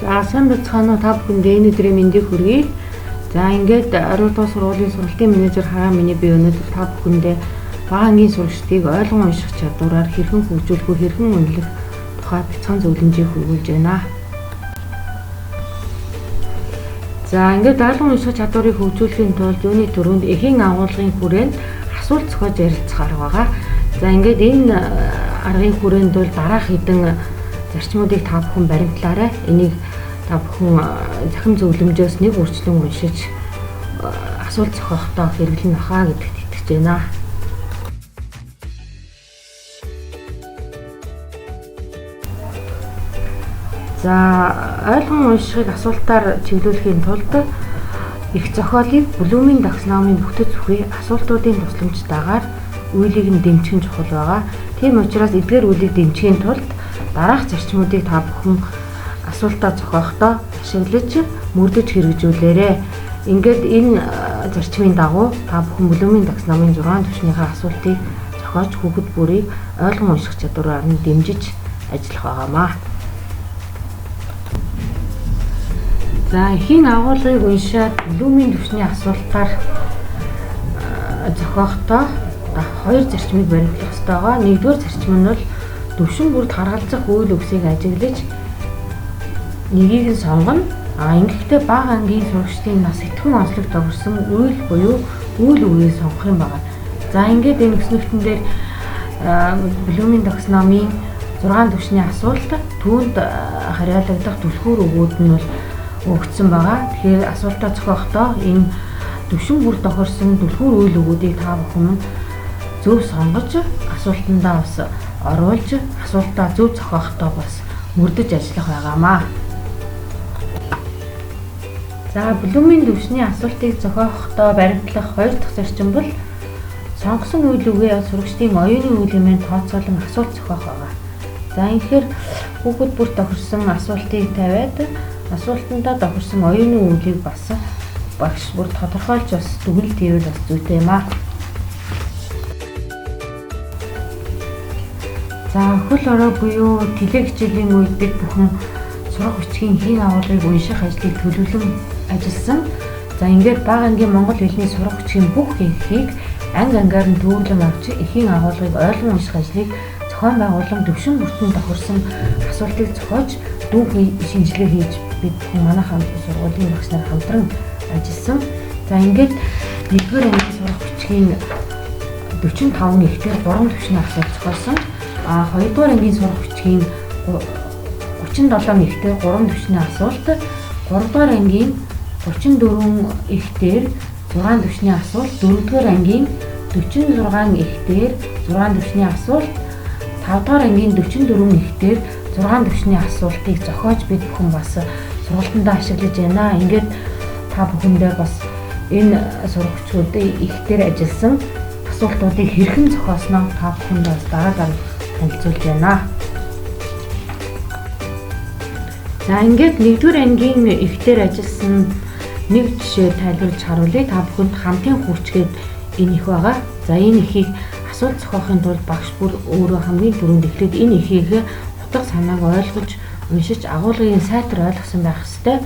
За сайн бацгаана уу та бүхэндээ энэ өдрийн мэндийг хүргэе. За ингээд Оройдоо сургуулийн сургалтын менежер Хараан миний би өнөөдөр та бүхэндээ бага ангийн сурагчдыг ойлгон унших чадвараар хэрхэн хөгжүүлэх вэ, хэрхэн үнэлэх тухай бяцхан зөвлөмжийг хүргүүлж байна. За ингээд ойлгон унших чадварыг хөгжүүлэхийн тулд юуны төрөнд эхийн агуулгын хүрээнд асуулт зохиож ярилцах арга байгаа. За ингээд энэ аргын хүрээнд бол дараах хэдэн зарчмуудыг та бүхэн баримтлаарай. Энийг та бүхэн захим зөвлөмжөөс нэг үрчлэн уншиж асуулт зохиохдоо хэрэглэн ахаа гэдэгт итгэж байна. За ойлгон уншихыг асуултаар чиглүүлэхийн тулд их зохиолыг Блумийн таксономийн бүтэц бүхий асуултуудын тусламжтайгаар үйлийг нь дэмжих нь чухал байгаа. Тийм учраас эдгээр үйлийг дэмжихийн тулд дараах зарчмуудыг та бүхэн асуултаа зохиохдоо ашиглаж мөрдөж хэрэгжүүлээрэй. Ингээд энэ зарчмын дагуу та бүхэн Блумийн таксономийн 6 түвшнийхээ асуултыг зохиож хүүхэд бүрийг ойлгон унших чадвараар нь дэмжиж ажиллах байгаамаа. За эхийн агуулгыг уншаад Блумийн түвшний асуултаар зохиохдоо хоёр зарчмыг баримтлах ёстой байгаа. Нэгдүгээр зарчим нь бол төвшин бүрд харгалзах үйл үгсийг ажиглаж нэгийг нь сонгоно. Ингэхдээ бага ангийн сурагчдын нас идэвхтэй онцлог тохирсон үйл буюу үйл үгийг сонгох юм байна. За ингээд энэ өснөлтөн дээр Блумийн таксономийн 6 түвшний асуулт түүнд хариалагдах түлхүүр өгүүд нь бол өгсөн байгаа. Тэгэхээр асуултаа зохиохдоо энэ төвшин бүрд тохирсон түлхүүр үйл өгүүдийг та бүхэн зөв сонгож асуултандаа бас оруулж асуултаа зөв зохиохдоо бас мөрдөж ажиллах байгаамаа. За Блумийн түвшний асуултыг зохиохдоо баримтлах хоёр дахь зарчим бол сонгосон үйл үгээ сурагчдын оюуны үйлэмэнд тооцоолон асуулт зохиох байгаа. За ингэхээр хүүхэд бүрт тохирсон асуултыг тавиад асуултандаа тохирсон оюуны үйлийг бас багш бүр тодорхойлж бас дүгнэлт хийвэл бас зүйтэй юм аа. За хөл орой буюу теле хичээлийн үед бид бүхэн сурах бичгийн эхийн агуулгыг унших ажлыг төлөвлөн ажилласан. За ингээд бага ангийн монгол хэлний сурах бичгийн бүх эрхийг анги ангаар нь төвлөрөн авч эхийн агуулгыг ойлгон унших ажлыг зохион байгуулан төвшин бүртэн тохирсон асуултыг зохиож дүүх шинжилгээ хийж бид бүхэн манай сургуулийн багш нар хамтран ажилласан. За ингээд 1-р ангийн сурах бичгийн 45 ихтэй 3 түвшний асуулт зохиосон. 2-р ангийн сурах бичгийн 37 ихтэй 3 түвшний асуулт, 3-р ангийн 34 ихтэй 6 түвшний асуулт, 4-р ангийн 46 ихтэй 6 түвшний асуулт, 5-р ангийн 44 ихтэй 6 түвшний асуултыг зохиож бид бүхэн бас сургалтандаа ашиглаж байна. Ингээд та бүхэндээ бас энэ сурагчдын ихтер ажилласан асуултуудыг хэрхэн зохиосноо та бүхэндээ бас дараа танилцуулж байна. За ингээд 1-р ангийн ихтер ажилласан нэг жишээ тайлбарлаж харуулъя. Та бүхэнд хамтын хүчгээд энэ их байгаа. За энэ ихийг асуулт зохиохын тулд багш бүр өөрөө хамгийн түрүүнд эхлээд энэ ихийг утга санааг ойлгож уншиж агуулгыг сайтар ойлгосон байх ёстой.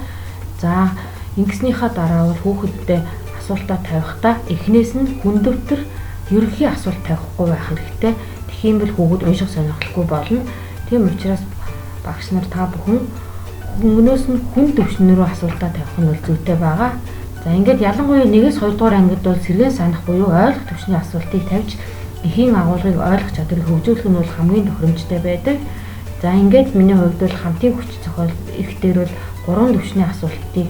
За ингэснийхаа дараа бол хүүхэдтэй асуултаа тавихдаа эхнээс нь хүндөвтөр ерөнхий асуулт тавихгүй байх хэрэгтэй. Тийм бол хүүхэд унших сонирхолтой болно. Тийм учраас багш нар та бүхэн өмнөөс нь хүн төвшнөрөө асуултаа тавих нь бол зүйтэй байгаа. За ингээд ялангуяа 1-ээс 2-р ангид бол сэргээн санах буюу ойлгох төвшний асуултыг тавьж эхийн агуулгыг ойлгох чадварыг хөгжүүлэх нь бол хамгийн тохиромжтой байдаг. За ингээд миний хувьд бол хамтын хүч зохиол их дээр бол 3 төвшний асуултыг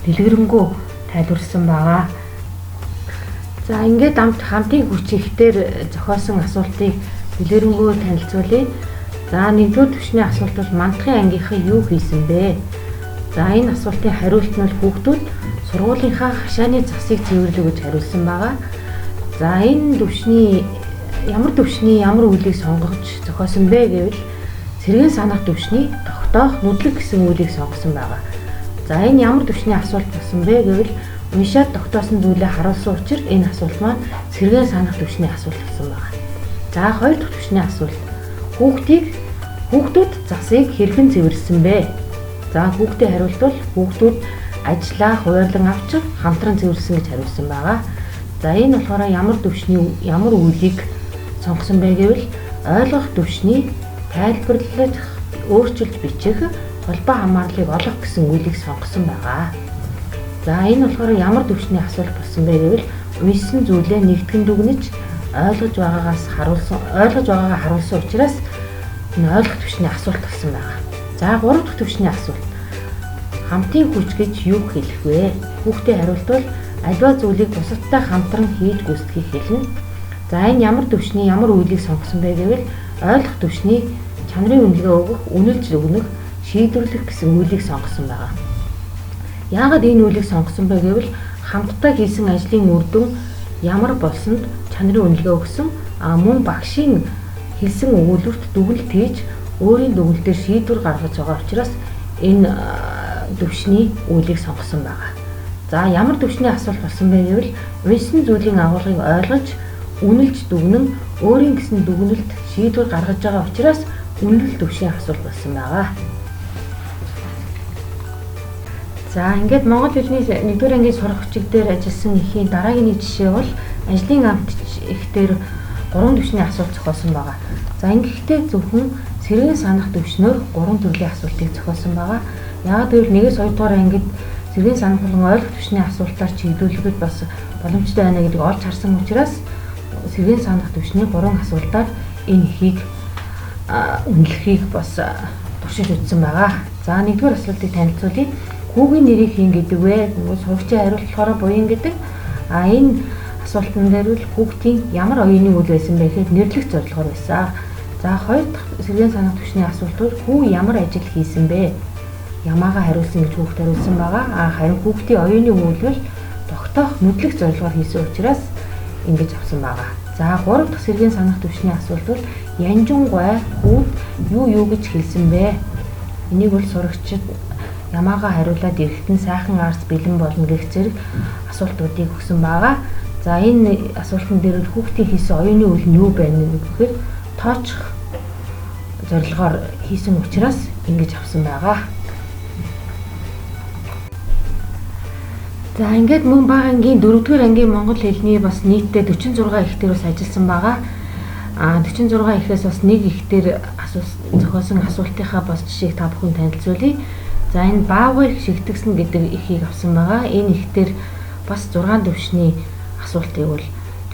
дэлгэрэнгүй тайлбарласан байгаа. За ингээд хамтын хүч их дээр зохиосон асуултыг дэлгэрэнгүй танилцуулъя. За 1-р түвшний асуулт бол мандахын ангийнхаа юу хийсэн бэ? За энэ асуултын хариулт нь хүүхдүүд сургуулийнхаа хашааны засыг цэвэрлэв гэж хариулсан байгаа. За энэ түвшний ямар үйлийг сонгож зохиосон бэ гэвэл сэргээн санах түвшний тогтоох нүдлэг гэсэн үйлийг сонгосон байгаа. За энэ ямар түвшний асуулт болсон бэ гэвэл уншаад тогтоосон зүйлээ харуулсан учраас энэ асуулт маань сэргээн санах түвшний асуулт болсон байгаа. За 2 дахь түвшний асуулт. Хүүхдүүд засыг хэрхэн цэвэрлсэн бэ? За хүүхдээ хариултвал хүүхдүүд ажлаа хуваарлан авч хамтран цэвэрлсэн гэж хариулсан байгаа. За энэ болохоор ямар төвшний ямар үйлийг сонгосон бэ гэвэл ойлгох төвшний тайлбарлаж өөрчилж бичих холбоо хамаарлыг олох гэсэн үйлийг сонгосон байгаа. За энэ болохоор ямар төвшний асуулт болсон бэ гэвэл үйсэн зүйлээ нэгтгэн дүгнэж ойлгож байгаагаа харуулсан учраас энэ ойлгох төвшний асуулт болсон байгаа. За 3 дахь төвшний асуулт. Хамтын хүч гэж юу хэлэх вэ? Хүүхдээ хариултвал аливаа зүйлийг бусадтай хамтран хийж гүйцэтгэхийг хэлнэ. За энэ ямар төвшний ямар үйлийг сонгосон бэ гэвэл ойлгох төвшний чанарын үнэлгээ өгөх, үнэлж өгнөх, шийдвэрлэх гэсэн үйлийг сонгосон байгаа. Яагаад энэ үйлийг сонгосон бэ гэвэл хамтдаа хийсэн ажлын үр дүн ямар болсонд чанарын үнэлгээ өгсөн, мөн багшийн хэлсэн өгүүлбэрт дүгнэлт хийж өөрийн дүгнэлтээр шийдвэр гаргаж байгаа учраас энэ төвшний үйлийг сонгосон байгаа. За ямар төвшний асуулт болсон бэ гэвэл уншсан зүйлийн агуулгыг ойлгож, үнэлж дүгнэн өөрийн гэсэн дүгнэлт шийдвэр гаргаж байгаа учраас үнэлэл төвшний асуулт болсон байгаа. За ингээд Монгол хэлний 1-р ангийн сурах хүчиг дээр ажилласан эхийн дараагийн нэг жишээ бол ажлын амт ихтэр 3 төвшний асуулт зохиосон байгаа. За ингэхдээ зөвхөн сэргийн санах төвшнөөр 3 төрлийн асуултыг зохиосон байгаа. Яагаад гэвэл 1-ээс 2 дугаар ангид сэргийн санах болон ойлгох төвшний асуултаар чиглүүлэхэд бас боломжтой байна гэдгийг олж харсан учраас сэргийн санах төвшний 3 асуултаар энэ эхийг үнэлэхийг бас туршиж үзсэн байгаа. За 1-р асуултыг танилцуулъя. Хүүгийн нэрийг хийн гэдэг вэ? Сурагчийн хариулт болохоор буян гэдэг. Энэ асуултан дээр бол хүүхдийн ямар оюуны үйл байсан бэ гэхэд нэрлэх зорилгоор байсан. За 2 дахь сэргийн санах төвшний асуулт бол хүү ямар ажил хийсэн бэ? Ямаагаа хариулсан гэж хүүхд хариулсан байгаа. Харин хүүхдийн оюуны үйлдэл тогтоох мэдлэг зорилгоор хийсэн учраас ингэж авсан байгаа. За 3 дахь сэргийн санах төвшний асуулт бол янжунгой хүүд юу гэж хэлсэн бэ? Энийг бол сурагчид ямаагаа хариулаад эрэхтэн сайхан арс бэлэн болно гэх зэрэг асуултуудыг өгсөн байгаа. За энэ асуултан дээр хүүхдийн хийсэн оюуны үйл нь юу байна гэхээр тооцох зорилгоор хийсэн учраас ингэж авсан байгаа. За ингээд мөн бага ангийн 4-р ангийн монгол хэлний бас нийтдээ 46 ихтер бас ажилласан байгаа. 46 ихээс бас нэг ихтер зохиосон асуултынхаа бас жишээг та бүхэн танилцуулъя. За энэ баавгыг шигтгсэн гэдэг ихийг авсан байгаа. Энэ ихтер бас 6 төвшний асуултыг бол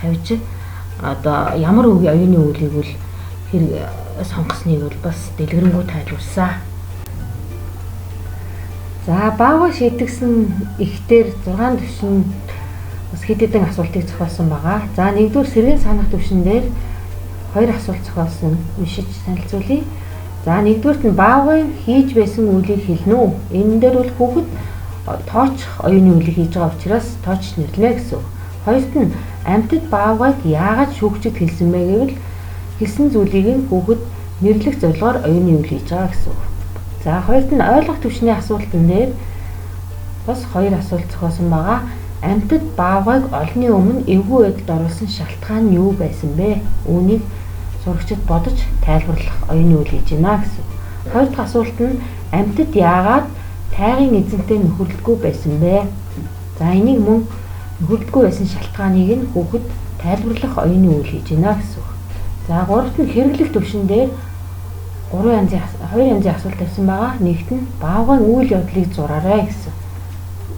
тавьж ямар оюуны үйлийг бол сонгосныг бол бас дэлгэрэнгүй тайлбарласан. За баавгыг шигтгсэн ихтер 6 төвшин бас хэд хэдэн асуултыг зохиосон байгаа. За 1-р сэргийн санах төвшин дээр 2 асуулт зохиосон уншиж танилцуулъя. За 1-дүгээрт нь баавгын хийж байсан үйлийг хэлнэ үү? Энэ дээр бол хүүхэд тооцох оюуны үйлийг хийж байгаа учраас тооч нэрлэнэ гэсэн. Хоёрт нь амьтад баавгыг яагаад шүүгчд хэлсэн бэ гэвэл хэлсэн зүйлийг нь хүүхэд нэрлэх зорилгоор оюуны үйл хийж байгаа гэсэн. За хоёрт нь ойлгох төвшний асуултан дээр бас 2 асуулт зохиосон байгаа. Амьтад баавгыг олонний өмнө эвгүй байдалд оруулсан шалтгаан нь юу байсан бэ? Үүнийг сурагчид бодож тайлбарлах оюуны үйл хийж байна гэсэн. Хоёр дахь асуулт нь амьтад яагаад тайгын эзэнтэй нөхөрлөлгүй байсан бэ? За энийг мөн нөхөрлөлгүй байсан шалтгааныг нь хүүхэд тайлбарлах оюуны үйл хийж байна гэсэн. За гуравт нь хэрэглэх төвшин дээр 2 янзын асуулт тавьсан байгаа. Нэгт нь баавгын үйл явдлыг зураарай гэсэн.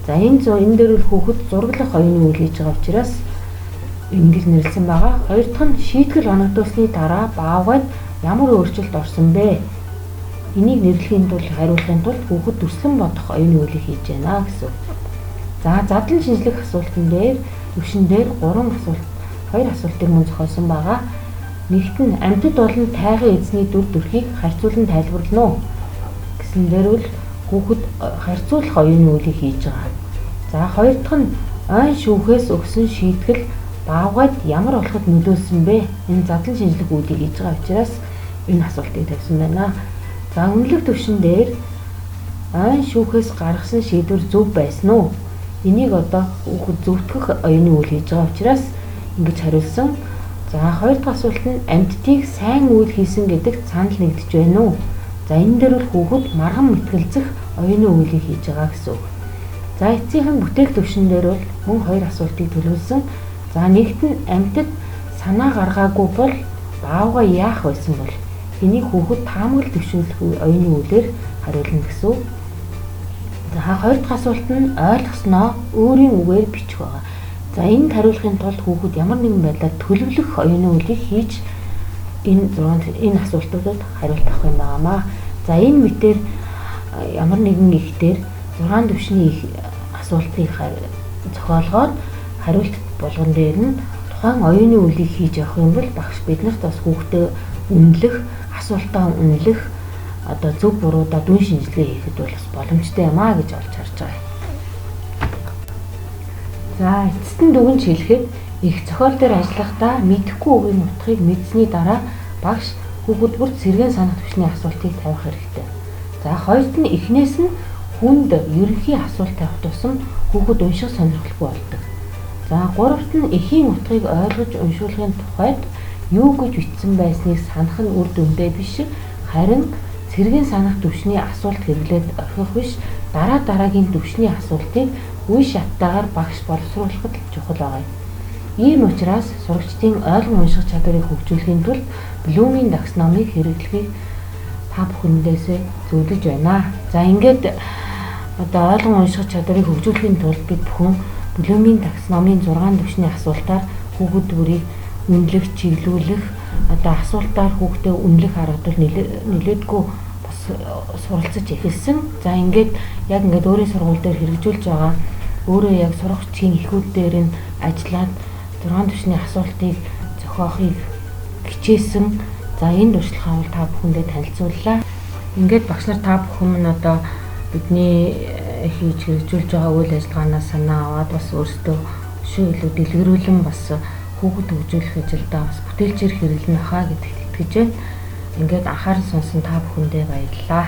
За энэ дээр бол хүүхэд зураглах оюуны үйл хийж байгаа учраас ингэж нэрлсэн байгаа. Хоёр дахь нь шийтгэл оногдуулсны дараа баавгад ямар өөрчлөлт орсон бэ? Энийг нэрлэхийн тулд хариулахын тулд хүүхэд төслөн бодох оюуны үйлийг хийж байна гэсэн. За задлан шинжлэх асуултан дээр төвшин дээр 2 асуултыг мөн зохиосон байгаа. Нэгт нь амьтад болон тайгын эзний дүр төрхийг харьцуулан тайлбарлана уу гэсэн дээр бол хүүхэд харьцуулах оюуны үйлийг хийж байгаа. За хоёр дахь нь ойн шүүхээс өгсөн шийтгэл баавгад ямар болоход нөлөөлсөн бэ? Энэ задлан шинжлэх үйлийг хийж байгаа учраас энэ асуултыг тавьсан байна. За үнэлэх төвшин дээр ойн шүүхээс гаргасан шийдвэр зөв байсан уу? Энийг одоо хүүхэд зөвтгөх оюуны үйл хийж байгаа учраас ингэж хариулсан. За хоёр дахь асуулт нь амьтдыг сайн үйл хийсэн гэдэгт санал нэгдэж байна уу? За энэ дээр бол хүүхэд марган мэтгэлзэх оюуны өгүүлийг хийж байгаа гэсэн үг. За эцсийнхэн бүтээл төвшин дээр бол мөн хоёр асуултыг төлөвлөсөн. За нэгт нь амьтад санаа гаргаагүй бол баавга яах байсан бол энийг хүүхэд таамаглал төвшүүлэх оюуны өгүүлээр хариулна гэсэн үг. За хоёр дахь асуулт нь ойлгосноо өөрийн үгээр бичих байгаа. За энд хариулахын тулд хүүхэд ямар нэгэн байдлаар төлөвлөх оюуны өгүүлийг хийж энэ асуултуудад хариулт авах юм байнамаа. За энэ мэтээр ямар нэгэн ихтер 6 төвшний их асуултыг зохиолгоод хариулт болгон дээр нь тухайн оюуны өгүүлийг хийж авах юм бол багш биднэрт бас хүүхдээ үнэлэх, асуултаа үнэлэх одоо зөв буруудаа дүн шинжилгээ хийхэд бол бас боломжтой юм аа гэж олж харж байгаа. За эцэст нь дүгнж хэлэхэд их зохиол дээр ажиллахдаа мэдэхгүй үгийн утгыг мэдсэний дараа багш хүүхэд бүрд сэргээн санах төвшний асуултыг тавих хэрэгтэй. За хоёрт нь эхнээс нь хүнд ерөнхий асуулт тавих тусам хүүхэд унших сонирхолгүй болдог. За гуравт нь эхийн утгыг ойлгож уншуулахын тухайд юу гэж бичсэн байсныг санах нь үр дүндээ биш, харин сэргээн санах төвшний асуулт хэрэглээд орхих биш, дараагийн төвшний асуултыг үе шаттайгаар багш боловсруулахад чухал байгаа. Ийм учраас сурагчдын ойлгон унших чадварыг хөгжүүлэхийн тулд Блумийн таксономыг хэрэглэхийг та бүхэндээс зөвлөж байна. За ингээд одоо ойлгон унших чадварыг хөгжүүлэхийн тулд бид бүхэн Блумийн таксономын 6 төвшний асуултаар хүүхэд бүрийг үнэлэх, чиглүүлэх, одоо асуултаар хүүхдээ үнэлэх аргад бол нэлээдгүй бас суралцаж эхэлсэн. За ингээд яг ингээд өөрийн сургууль дээр хэрэгжүүлж байгаа өөрөө яг сурагчийн эхүүд дээр нь ажиллаад 6 төвшний асуултыг зохиохыг хичээсэн. За энэ туршлагаа бол та бүхэндээ танилцууллаа. Ингээд багш нар та бүхэн минь одоо бидний хийж хэрэгжүүлж байгаа үйл ажиллагаанаас санаа аваад бас өөрсдөө шүү илүү дэлгэрүүлэн бас хүүхэд хөгжүүлэх ажилдаа бас бүтээлчээр хэрэглэнэ хаа гэдэгт итгэж байна. Ингээд анхааран сонсон та бүхэндээ баярлалаа.